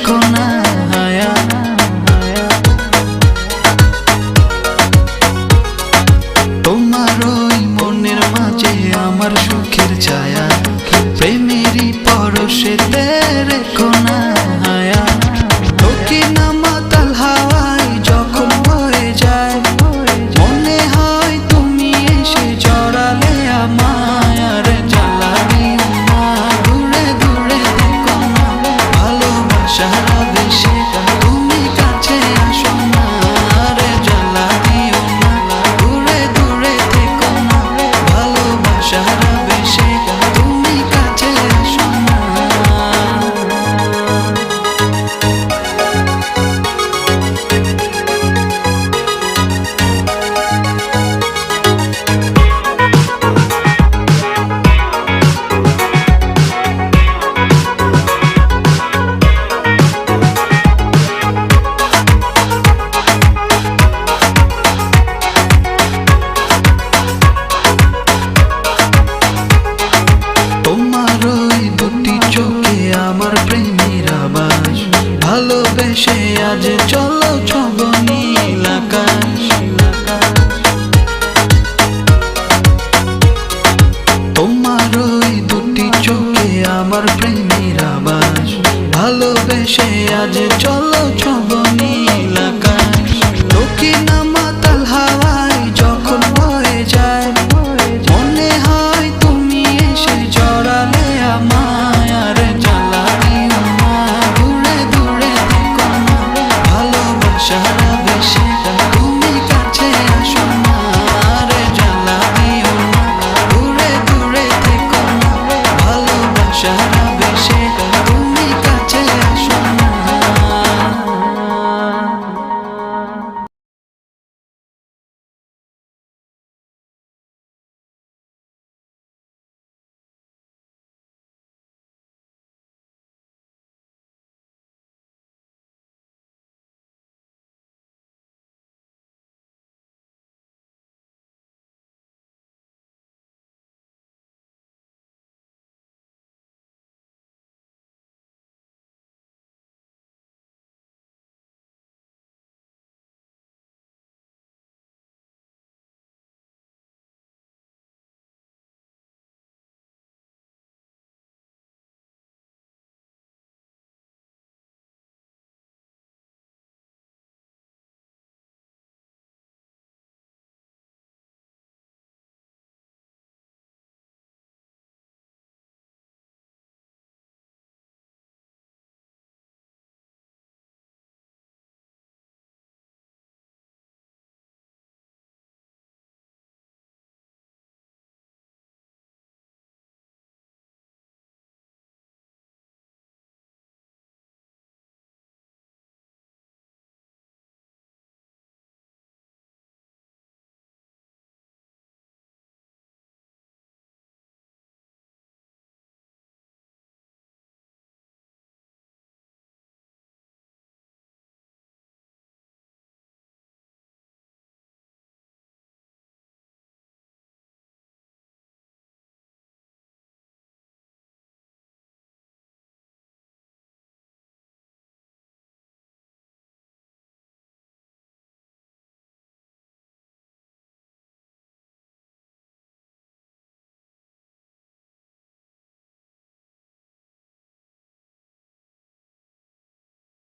রেখো না হায়া। তোমার ওই মনের মাঝে আমার সুখের ছায়া, প্রেমেরই পরশেতে রেখো না হায়া। দক্ষিণা মাতাল হাওয়ায় যখন বয়ে যায়, মনে হয় তুমি এসে জড়ালে আমায়। আর জ্বালা দিও না, দূরে দূরে থেকো না, ভালোবাসার আবেশে তুমি কাছে আসো না। আর জ্বালা দিও না, দূরে দূরে থেকো না, ভালোবাসার আবেশে তুমি কাছে আসো না। তোমার ওই দুটি চোখে আমার প্রেমের আবাস, ভালোবেসে আজ চলো ছব নীল আকাশ। তোমার ওই দুটি চোখে আমার প্রেমের আবাস, ভালোবেসে আজ চলো ছব